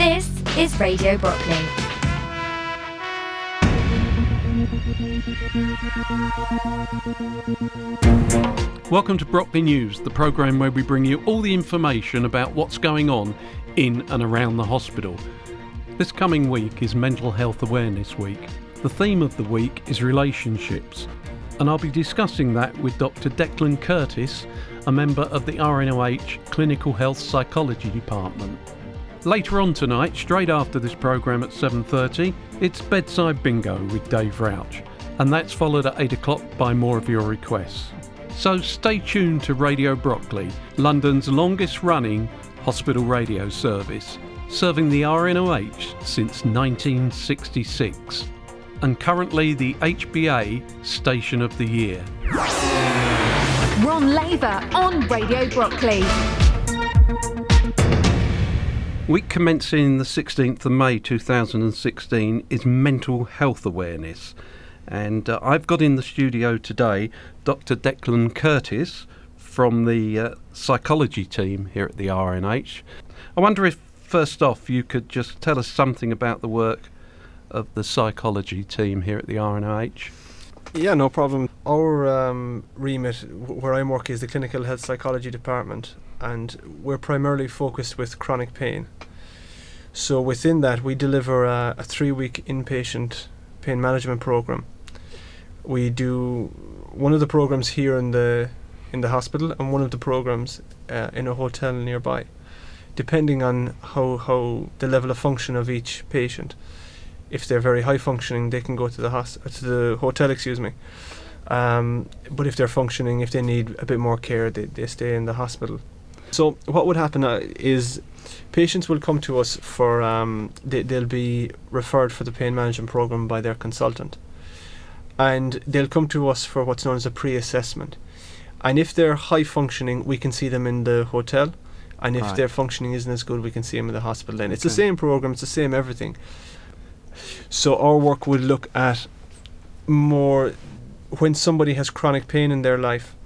This is Radio Brockley. Welcome to Brockley News, the programme where we bring you all the information about what's going on in and around the hospital. This coming week is Mental Health Awareness Week. The theme of the week is relationships, and I'll be discussing that with Dr. Declan Curtis, a member of the RNOH Clinical Health Psychology Department. Later on tonight, straight after this programme at 7:30, it's Bedside Bingo with Dave Rouch, and that's followed at 8 o'clock by more of your requests. So stay tuned to Radio Brockley, London's longest running hospital radio service, serving the RNOH since 1966, and currently the HBA Station of the Year. Ron Laver on Radio Brockley. Week commencing the 16th of May 2016 is Mental Health Awareness, and I've got in the studio today Dr. Declan Curtis from the psychology team here at the RNH. I wonder if first off you could just tell us something about the work of the psychology team here at the RNOH. Yeah, no problem. Our remit where I work is the Clinical Health Psychology Department, and we're primarily focused with chronic pain. So within that we deliver a 3-week inpatient pain management program. We do one of the programs here in the hospital and one of the programs in a hotel nearby, depending on how the level of function of each patient. If they're very high functioning, they can go to the hotel, but if they're functioning, if they need a bit more care, they stay in the hospital. So what would happen is patients will come to us for they'll be referred for the pain management program by their consultant, and they'll come to us for what's known as a pre-assessment. And if they're high functioning, we can see them in the hotel, and if their functioning isn't as good, we can see them in the hospital. Then it's the same program, it's the same everything. So our work would look at more when somebody has chronic pain in their life.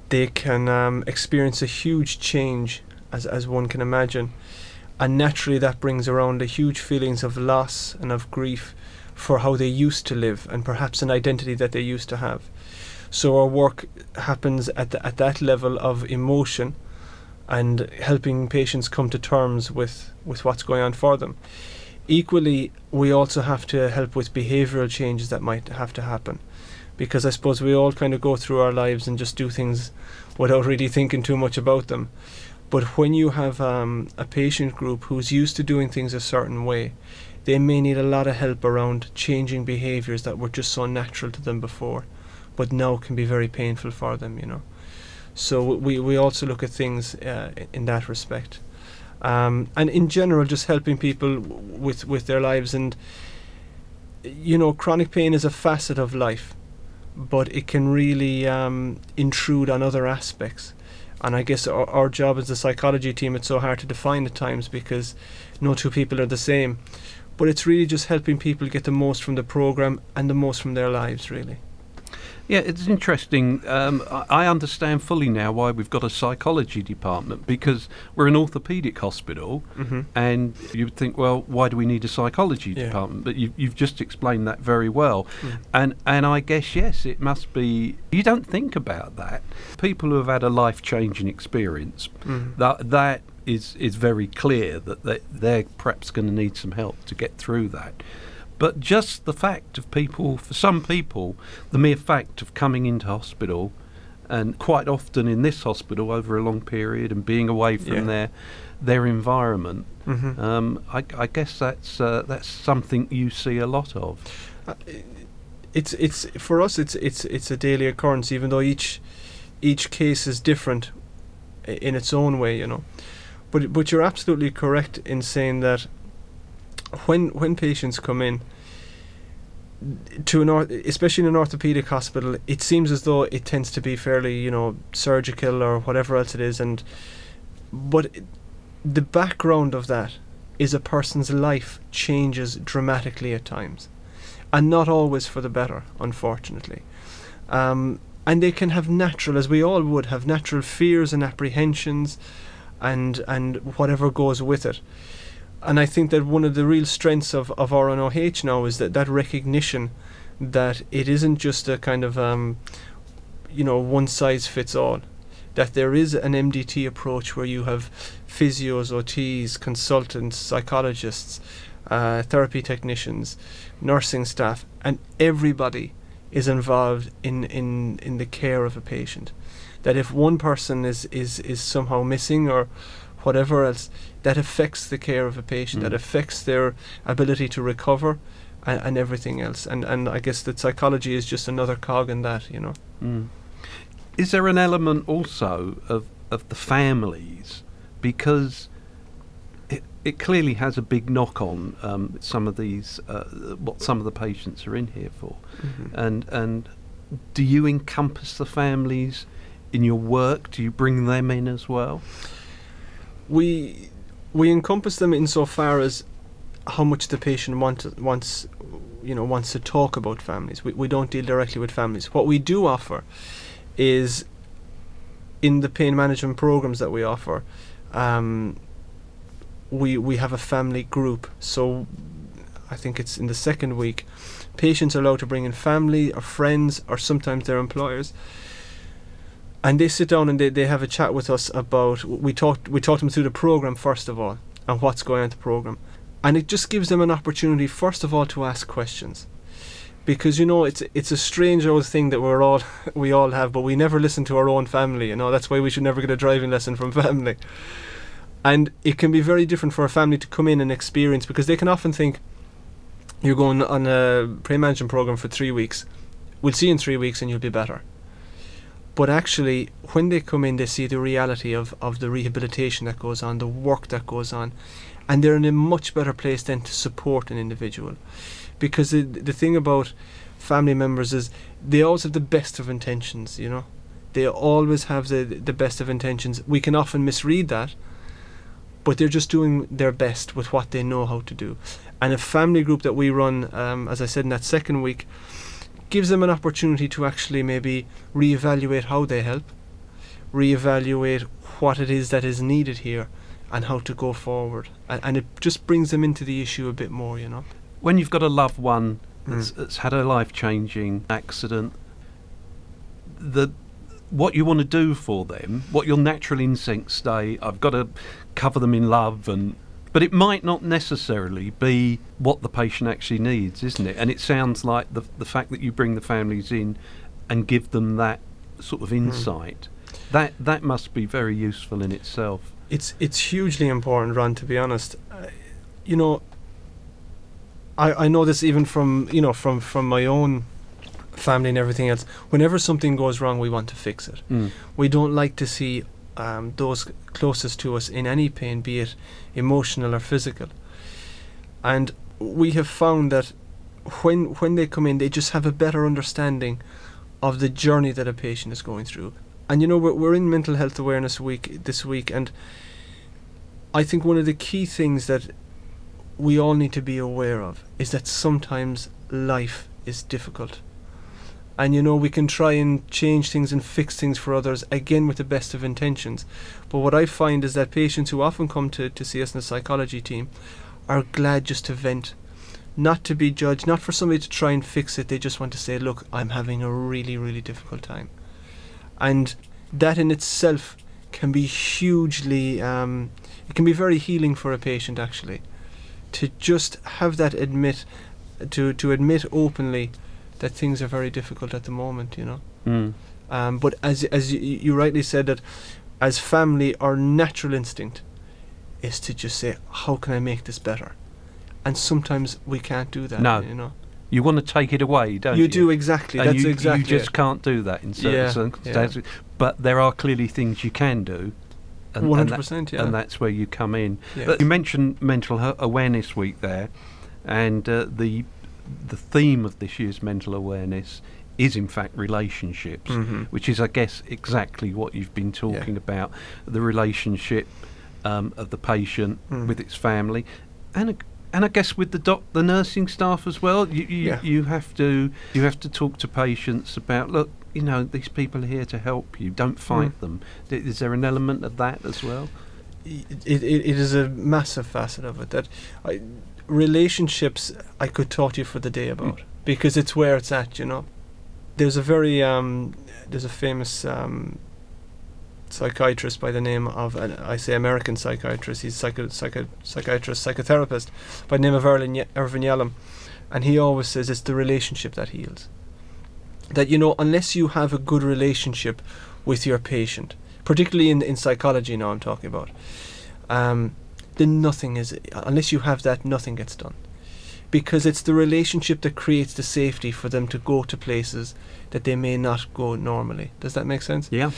They can experience a huge change, as one can imagine, and naturally that brings around a huge feelings of loss and of grief for how they used to live and perhaps an identity that they used to have. So our work happens at that level of emotion and helping patients come to terms with what's going on for them. Equally, we also have to help with behavioural changes that might have to happen, because I suppose we all kind of go through our lives and just do things without really thinking too much about them. But when you have a patient group who's used to doing things a certain way, they may need a lot of help around changing behaviours that were just so natural to them before, but now can be very painful for them, you know. So we also look at things in that respect. And in general, just helping people with their lives. And, you know, chronic pain is a facet of life, but it can really intrude on other aspects. And I guess our job as the psychology team, it's so hard to define at times because no two people are the same. But it's really just helping people get the most from the program and the most from their lives, really. Yeah, it's interesting. I understand fully now why we've got a psychology department, because we're an orthopaedic hospital, and you'd think, well, why do we need a psychology department? But you've just explained that very well. And I guess, yes, it must be, you don't think about that. People who have had a life-changing experience, that is very clear that they're perhaps going to need some help to get through that. But just the fact of people, for some people, the mere fact of coming into hospital, and quite often in this hospital over a long period and being away from their environment, I guess that's something you see a lot of. It's for us. It's a daily occurrence, even though each case is different in its own way, you know. But you're absolutely correct in saying that. When patients come in to especially in an orthopaedic hospital, it seems as though it tends to be fairly, you know, surgical or whatever else it is, but the background of that is a person's life changes dramatically at times, and not always for the better, unfortunately. And they can have natural, as we all would have, natural fears and apprehensions, and whatever goes with it. And I think that one of the real strengths of RNOH now is that recognition that it isn't just a kind of one size fits all, that there is an MDT approach where you have physios, OTs, consultants, psychologists, therapy technicians, nursing staff, and everybody is involved in the care of a patient. That if one person is somehow missing or whatever else, that affects the care of a patient, that affects their ability to recover and everything else. And I guess that psychology is just another cog in that, Is there an element also of the families? Because it clearly has a big knock on some of these, what some of the patients are in here for. And do you encompass the families in your work? Do you bring them in as well? We encompass them insofar as how much the patient wants to talk about families. We don't deal directly with families. What we do offer is, in the pain management programs that we offer, we have a family group. So I think it's in the second week, patients are allowed to bring in family or friends or sometimes their employers, and they sit down and they have a chat with us about, we talk them through the program first of all and what's going on in the program, and it just gives them an opportunity first of all to ask questions, because it's a strange old thing that we all have, but we never listen to our own family. That's why we should never get a driving lesson from family. And it can be very different for a family to come in and experience, because they can often think, you're going on a pain management program for 3 weeks, we'll see you in 3 weeks and you'll be better. But actually, when they come in, they see the reality of the rehabilitation that goes on, the work that goes on, and they're in a much better place then to support an individual. Because the thing about family members is they always have the best of intentions, They always have the best of intentions. We can often misread that, but they're just doing their best with what they know how to do. And a family group that we run, as I said, in that second week, gives them an opportunity to actually maybe reevaluate how they help, reevaluate what it is that is needed here, and how to go forward. And it just brings them into the issue a bit more, When you've got a loved one that's had a life-changing accident, what you want to do for them, what your natural instincts say, I've got to cover them in love, but it might not necessarily be what the patient actually needs, isn't it? And it sounds like the fact that you bring the families in and give them that sort of insight, that must be very useful in itself. It's hugely important, Ron, to be honest. I know this even from my own family and everything else. Whenever something goes wrong, we want to fix it. We don't like to see those closest to us in any pain, be it emotional or physical. And we have found that when they come in, they just have a better understanding of the journey that a patient is going through. And we're in Mental Health Awareness Week this week, and I think one of the key things that we all need to be aware of is that sometimes life is difficult. And we can try and change things and fix things for others, again with the best of intentions. But what I find is that patients who often come to see us in the psychology team are glad just to vent, not to be judged, not for somebody to try and fix it. They just want to say, look, I'm having a really, really difficult time. And that in itself can be hugely, it can be very healing for a patient, actually, to just have that to admit openly that things are very difficult at the moment, But as you rightly said, that as family, our natural instinct is to just say, how can I make this better? And sometimes we can't do that. No. You want to take it away, don't you? You do, exactly. And that's exactly. You just can't do that in certain circumstances. Yeah. But there are clearly things you can do. 100%, yeah. And that's where you come in. Yeah. You mentioned Mental Awareness Week there, and the theme of this year's mental awareness is in fact relationships, which is, I guess, exactly what you've been talking about, the relationship of the patient with its family, and I guess with the nursing staff as well. You have to talk to patients about, look, these people are here to help you. Don't fight them. Is there an element of that as well? it is a massive facet of it that relationships I could talk to you for the day about, because it's where it's at, There's a very there's a famous psychiatrist by the name of, I say American psychiatrist, he's psychiatrist, psychotherapist by the name of Irvin Yalom, and he always says it's the relationship that heals. That, unless you have a good relationship with your patient, particularly in psychology now I'm talking about, then nothing is, unless you have that, nothing gets done. Because it's the relationship that creates the safety for them to go to places that they may not go normally. Does that make sense? Yeah.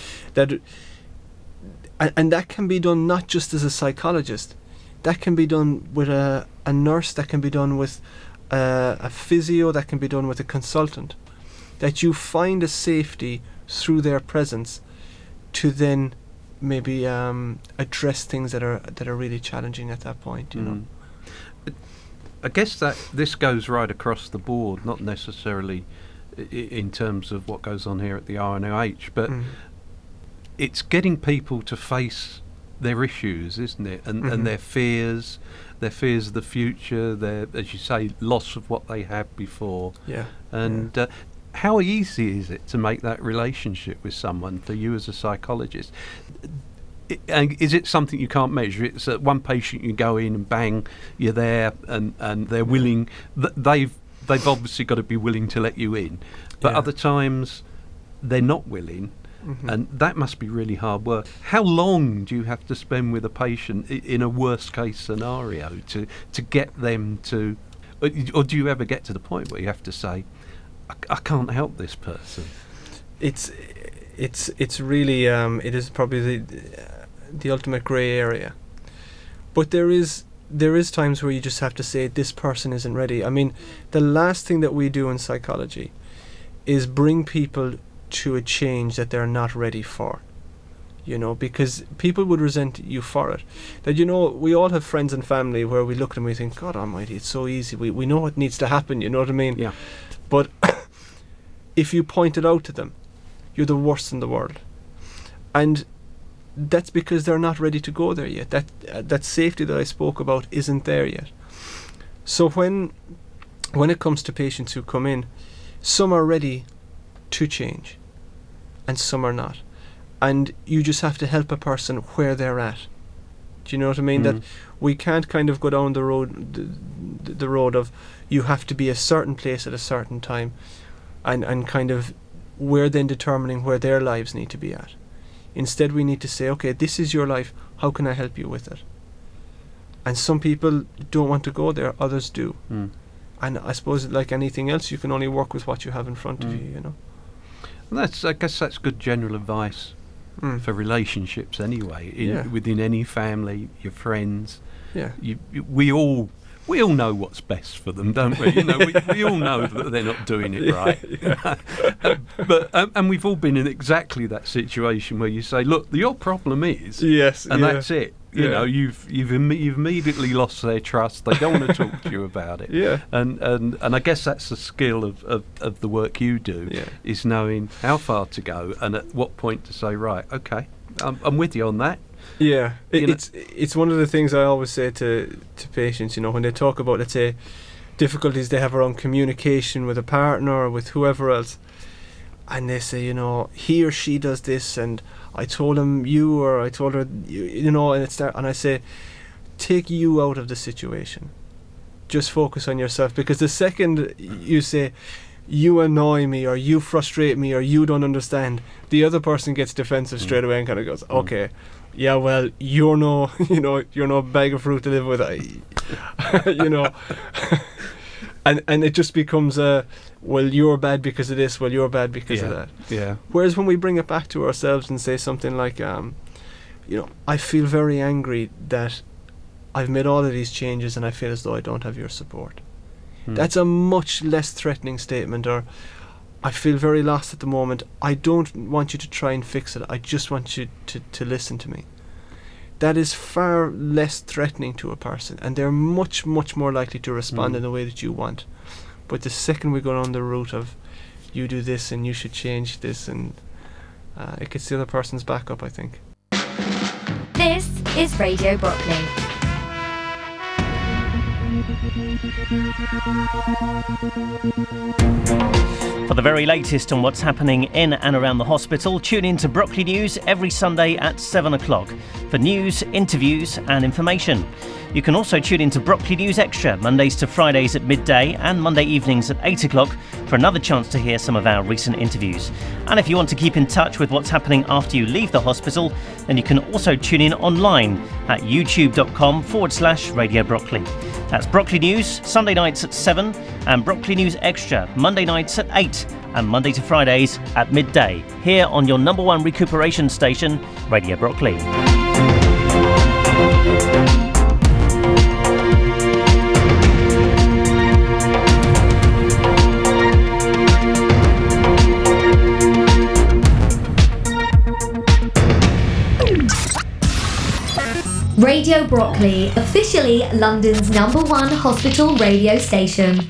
And that can be done not just as a psychologist. That can be done with a nurse, that can be done with a physio, that can be done with a consultant. That you find a safety through their presence to then maybe address things that are really challenging at that point, I guess that this goes right across the board, not necessarily in terms of what goes on here at the RNOH, but it's getting people to face their issues, isn't it? And their fears of the future, their, as you say, loss of what they had before. Yeah. And how easy is it to make that relationship with someone for you as a psychologist? And is it something you can't measure? It's one patient you go in and bang, you're there, and they're willing. They've obviously got to be willing to let you in, but other times they're not willing, and that must be really hard work. How long do you have to spend with a patient in a worst case scenario to get them to, or do you ever get to the point where you have to say, I can't help this person? It's really it is probably the ultimate grey area, but there is times where you just have to say this person isn't ready. I mean, the last thing that we do in psychology is bring people to a change that they're not ready for, because people would resent you for it. That we all have friends and family where we look at them and we think, God almighty, it's so easy, we know what needs to happen, you know what I mean? Yeah. But if you point it out to them, you're the worst in the world. And that's because they're not ready to go there yet. That safety that I spoke about isn't there yet. So when it comes to patients who come in, some are ready to change and some are not. And you just have to help a person where they're at. Do you know what I mean? That we can't kind of go down the road of you have to be a certain place at a certain time and kind of we're then determining where their lives need to be at. Instead, we need to say, okay, this is your life, how can I help you with it? And some people don't want to go there, others do. And I suppose, like anything else, you can only work with what you have in front of you, And I guess that's good general advice for relationships anyway, within any family, your friends. Yeah. We all know what's best for them, don't we? We all know that they're not doing it right. But and we've all been in exactly that situation where you say, "Look, your problem is," and that's it. You've immediately lost their trust. They don't want to talk to you about it. Yeah. And I guess that's the skill of the work you do, is knowing how far to go and at what point to say, right, okay, I'm with you on that. Yeah, it's one of the things I always say to patients, when they talk about, let's say, difficulties they have around communication with a partner or with whoever else, and they say, he or she does this, and I told him you, or I told her, and it's there, and I say, take you out of the situation. Just focus on yourself, because the second you say, you annoy me, or you frustrate me, or you don't understand, the other person gets defensive straight away and kind of goes, okay, yeah, well, you're no bag of fruit to live with, and it just becomes well, you're bad because of this, well, you're bad because of that. Yeah. Whereas when we bring it back to ourselves and say something like, I feel very angry that I've made all of these changes and I feel as though I don't have your support. That's a much less threatening statement. Or, I feel very lost at the moment. I don't want you to try and fix it. I just want you to listen to me. That is far less threatening to a person, and they're much, much more likely to respond in the way that you want. But the second we go on the route of, you do this and you should change this, and it gets the other person's back up, I think. This is Radio Brockley. For the very latest on what's happening in and around the hospital, tune in to Brockley News every Sunday at 7 o'clock for news, interviews and information. You can also tune in to Brockley News Extra Mondays to Fridays at midday and Monday evenings at 8 o'clock for another chance to hear some of our recent interviews. And if you want to keep in touch with what's happening after you leave the hospital, then you can also tune in online at youtube.com/Radio Brockley. That's Brockley News, Sunday nights at 7, and Brockley News Extra, Monday nights at 8, and Monday to Fridays at midday, here on your number one recuperation station, Radio Brockley. Radio Brockley, officially London's number one hospital radio station.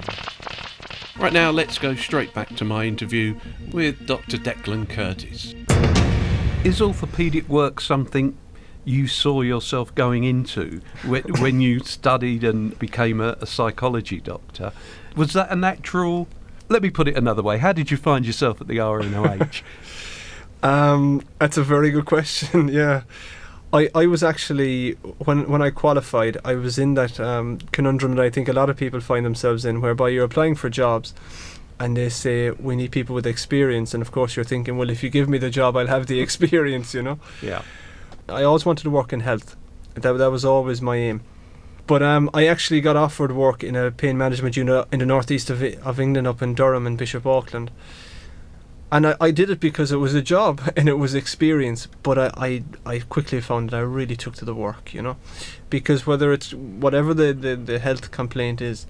Right now, let's go straight back to my interview with Dr. Declan Curtis. Is orthopaedic work something you saw yourself going into when you studied and became a psychology doctor? Was that a natural... Let me put it another way. How did you find yourself at the RNOH? That's a very good question, yeah. I was actually, when I qualified, I was in that conundrum that I think a lot of people find themselves in, whereby you're applying for jobs and they say, we need people with experience. And of course you're thinking, well, if you give me the job, I'll have the experience, you know? Yeah. I always wanted to work in health. That was always my aim. But I actually got offered work in a pain management unit in the northeast of England, up in Durham and Bishop Auckland. And I did it because it was a job and it was experience, but I quickly found that I really took to the work, you know, because whatever the health complaint is,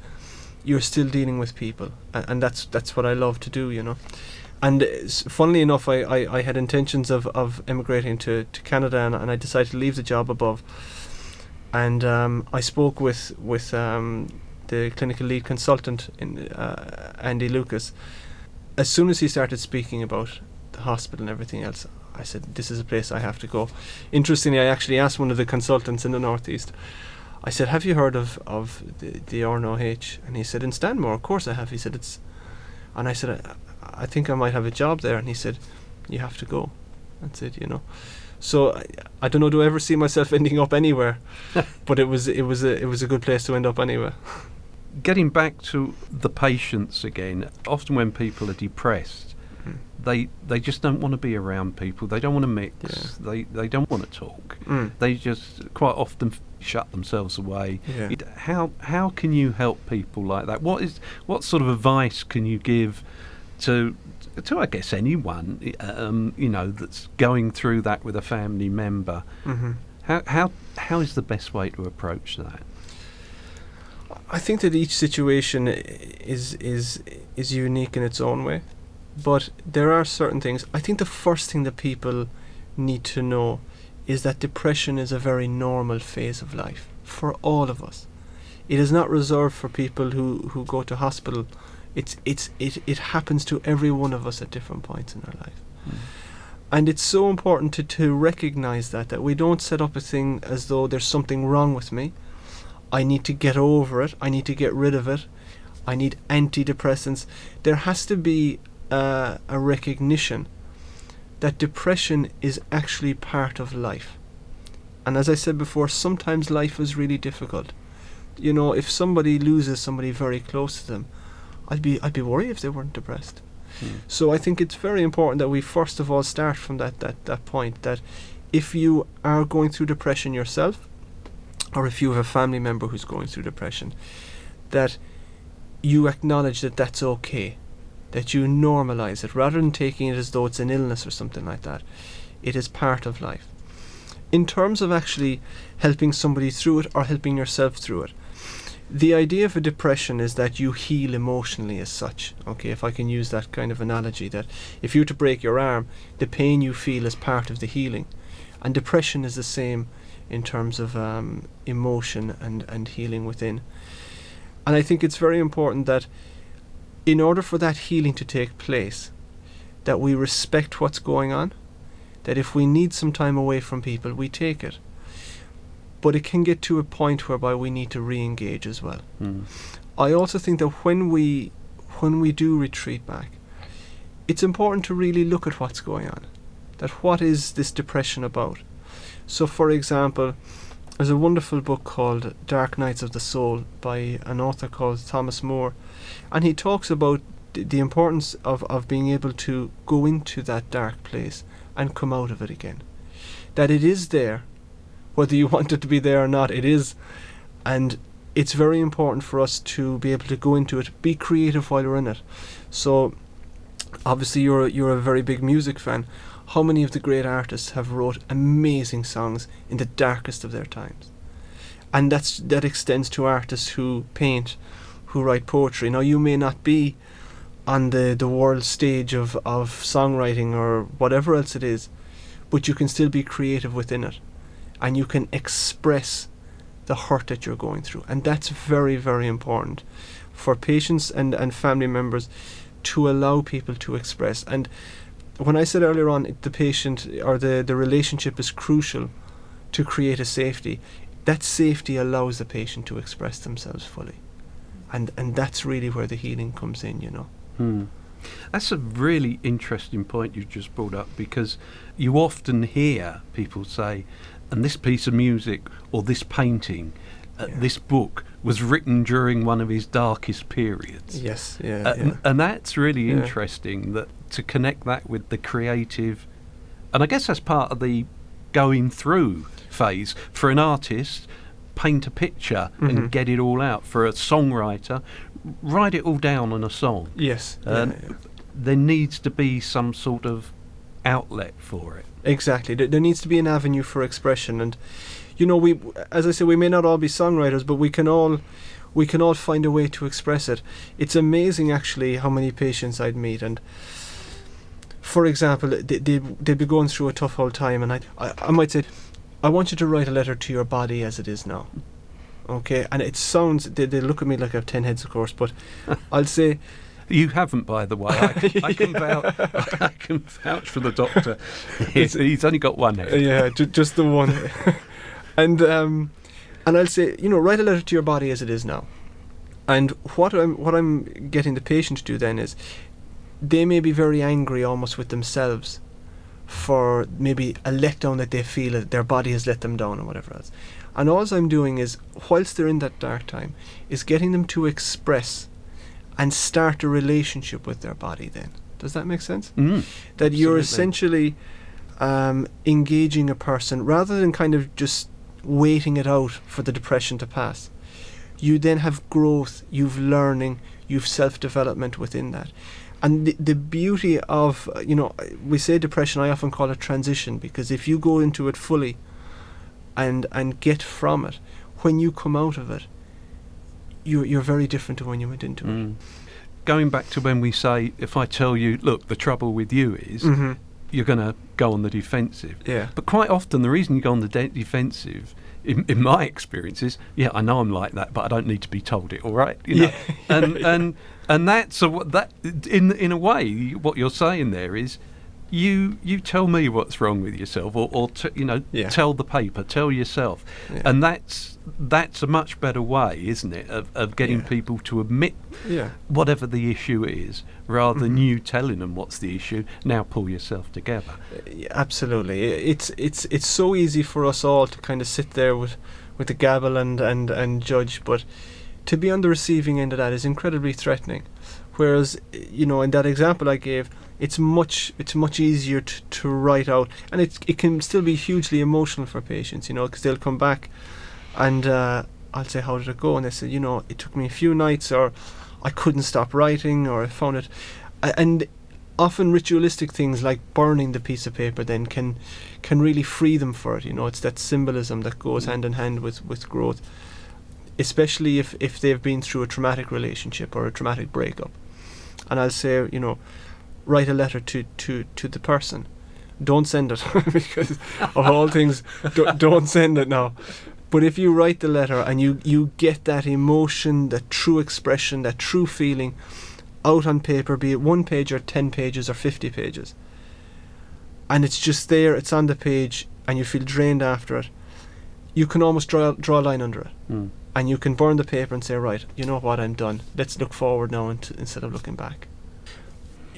you're still dealing with people, and that's what I love to do, you know. And funnily enough, I had intentions of emigrating to Canada, and I decided to leave the job above, and I spoke with the clinical lead consultant Andy Lucas. As soon as he started speaking about the hospital and everything else, I said, this is a place I have to go. Interestingly, I actually asked one of the consultants in the northeast, I said, have you heard of the RNOH? And he said, in Stanmore, of course I have. He said, and I said, I think I might have a job there. And he said, you have to go. That's it, you know. So I don't know, do I ever see myself ending up anywhere? But it was a good place to end up anyway. Getting back to the patients again, often when people are depressed, they just don't want to be around people. They don't want to mix. Yeah. They don't want to talk. They just quite often shut themselves away. Yeah. How can you help people like that? What sort of advice can you give to I guess anyone you know, that's going through that with a family member? Mm-hmm. How is the best way to approach that? I think that each situation is unique in its own way, but there are certain things. I think the first thing that people need to know is that depression is a very normal phase of life for all of us. It is not reserved for people who go to hospital. It happens to every one of us at different points in our life. And it's so important to recognize that we don't set up a thing as though there's something wrong with me. I need to get over it. I need to get rid of it. I need antidepressants. There has to be a recognition that depression is actually part of life. And as I said before, sometimes life is really difficult. You know, if somebody loses somebody very close to them, I'd be worried if they weren't depressed. So I think it's very important that we first of all start from that point, that if you are going through depression yourself, or if you have a family member who's going through depression, that you acknowledge that that's okay, that you normalize it, rather than taking it as though it's an illness or something like that. It is part of life. In terms of actually helping somebody through it or helping yourself through it, the idea of a depression is that you heal emotionally as such. Okay, if I can use that kind of analogy, that if you were to break your arm, the pain you feel is part of the healing. And depression is the same in terms of emotion and healing within. And I think it's very important that in order for that healing to take place, that we respect what's going on, that if we need some time away from people, we take it. but it can get to a point whereby we need to re-engage as well. I also think that when we do retreat back, it's important to really look at what's going on. That what is this depression about? So, for example, there's a wonderful book called Dark Nights of the Soul by an author called Thomas Moore, and he talks about the importance of being able to go into that dark place and come out of it again. That it is there, whether you want it to be there or not, it is, and it's very important for us to be able to go into it, be creative while we're in it. So, obviously you're a very big music fan. How many of the great artists have wrote amazing songs in the darkest of their times? And that extends to artists who paint, who write poetry. Now, you may not be on the world stage of songwriting or whatever else it is, but you can still be creative within it. And you can express the hurt that you're going through. And that's very, very important for patients and family members to allow people to express. And when I said earlier on, the patient or the relationship is crucial to create a safety, that safety allows the patient to express themselves fully. And that's really where the healing comes in, you know. That's a really interesting point you just brought up, because you often hear people say, and this piece of music or this painting, this book was written during one of his darkest periods. Yes, and that's really interesting, that to connect that with the creative, and I guess that's part of the going through phase for an artist. Paint a picture and get it all out. For a songwriter, write it all down on a song. Yes. There needs to be some sort of outlet for it. Exactly. There needs to be an avenue for expression, and you know, as I say, we may not all be songwriters, but we can all find a way to express it. It's amazing actually how many patients I'd meet, and for example, they'd be going through a tough old time, and I might say, I want you to write a letter to your body as it is now. Okay? And it sounds, they look at me like I have 10 heads, of course, but I'll say... You haven't, by the way. I can vouch for the doctor. He's only got one head. Yeah, just the one. And I'll say, you know, write a letter to your body as it is now. And what I'm getting the patient to do then is, they may be very angry almost with themselves for maybe a letdown that they feel that their body has let them down or whatever else. And all I'm doing is, whilst they're in that dark time, is getting them to express and start a relationship with their body then. Does that make sense? That you're essentially engaging a person, rather than kind of just waiting it out for the depression to pass. You then have growth, you've learning, you've self-development within that. And the beauty of, you know, we say depression, I often call it transition, because if you go into it fully and get from it, when you come out of it, you're very different to when you went into it. Going back to when we say, if I tell you, look, the trouble with you is, you're going to go on the defensive. Yeah. But quite often the reason you go on the defensive, in my experience, is, I know I'm like that, but I don't need to be told it, all right? You know? And that's that. In a way, what you're saying there is, you tell me what's wrong with yourself, or tell the paper, tell yourself, and that's a much better way, isn't it, of getting people to admit whatever the issue is, rather than you telling them what's the issue. Now pull yourself together. Absolutely, it's so easy for us all to kind of sit there with the gavel and judge, but to be on the receiving end of that is incredibly threatening. Whereas, you know, in that example I gave, it's much easier to write out, and it can still be hugely emotional for patients, you know, because they'll come back and I'll say, how did it go? And they say, you know, it took me a few nights, or I couldn't stop writing, or I found it, and often ritualistic things like burning the piece of paper then can really free them for it. You know, it's that symbolism that goes hand in hand with growth, especially if they've been through a traumatic relationship or a traumatic breakup. And I'll say, you know, write a letter to the person. Don't send it, because of all things, don't send it now. But if you write the letter and you get that emotion, that true expression, that true feeling out on paper, be it 1 page or 10 pages or 50 pages, and it's just there, it's on the page, and you feel drained after it, you can almost draw a line under it. Mm. And you can burn the paper and say, right, you know what, I'm done. Let's look forward now instead of looking back.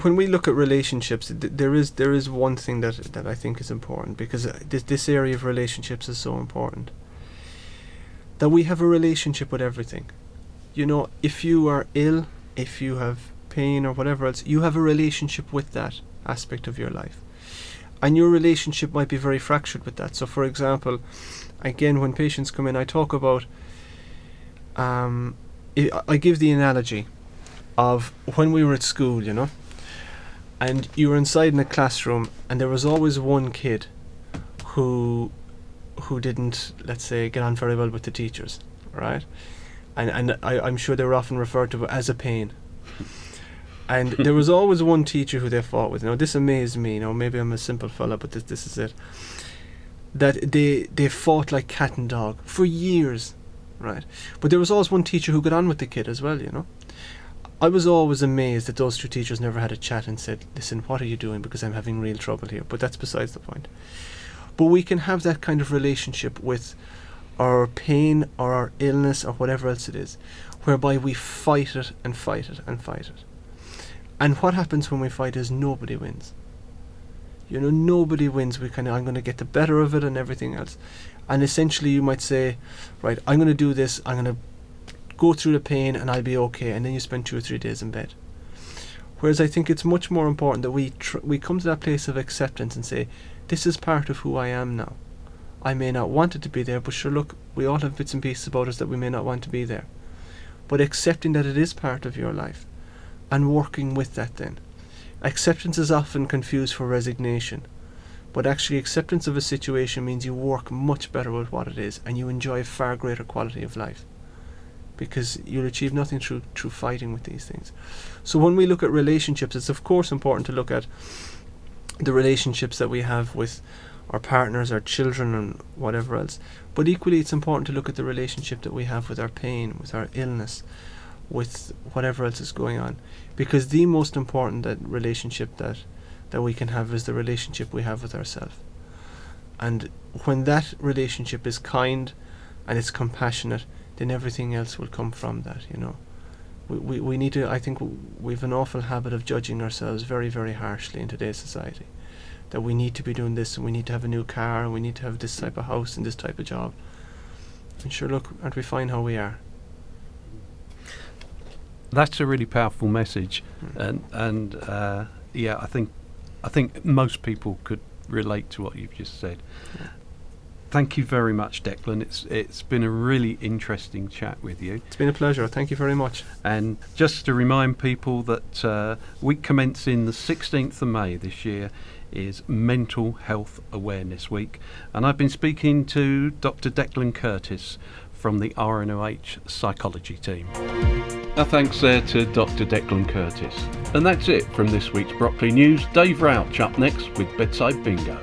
When we look at relationships, there is one thing that I think is important, because this area of relationships is so important. That we have a relationship with everything. You know, if you are ill, if you have pain or whatever else, you have a relationship with that aspect of your life. And your relationship might be very fractured with that. So for example, again, when patients come in, I talk about, I give the analogy of when we were at school, you know, and you were inside in a classroom and there was always one kid who didn't, let's say, get on very well with the teachers, right? And I'm sure they were often referred to as a pain. And there was always one teacher who they fought with. Now, this amazed me. You know, maybe I'm a simple fella, but this is it. That they fought like cat and dog for years, right? But there was always one teacher who got on with the kid as well, you know. I was always amazed that those two teachers never had a chat and said, listen, what are you doing? Because I'm having real trouble here. But that's besides the point. But we can have that kind of relationship with our pain or our illness or whatever else it is, whereby we fight it and fight it and fight it. And what happens when we fight is nobody wins. You know, nobody wins. I'm going to get the better of it and everything else. And essentially you might say, right, I'm going to do this, I'm going to go through the pain and I'll be okay. And then you spend 2 or 3 days in bed. Whereas I think it's much more important that we come to that place of acceptance and say, this is part of who I am now. I may not want it to be there, but sure, look, we all have bits and pieces about us that we may not want to be there. But accepting that it is part of your life and working with that then. Acceptance is often confused for resignation, but actually acceptance of a situation means you work much better with what it is and you enjoy a far greater quality of life, because you'll achieve nothing through fighting with these things. So when we look at relationships, it's of course important to look at the relationships that we have with our partners, our children and whatever else, but equally it's important to look at the relationship that we have with our pain, with our illness, with whatever else is going on, because the most important relationship that we can have is the relationship we have with ourselves. And when that relationship is kind and it's compassionate, then everything else will come from that, you know. We need to, I think we've an awful habit of judging ourselves very, very harshly in today's society, that we need to be doing this and we need to have a new car and we need to have this type of house and this type of job. And sure, look, aren't we fine how we are? That's a really powerful message, and yeah, I think most people could relate to what you've just said. Yeah. Thank you very much, Declan. It's been a really interesting chat with you. It's been a pleasure. Thank you very much. And just to remind people that week commencing the 16th of May this year is Mental Health Awareness Week, and I've been speaking to Dr. Declan Curtis from the RNOH psychology team. Our thanks there to Dr. Declan Curtis. And that's it from this week's Brockley News. Dave Rauch up next with Bedside Bingo.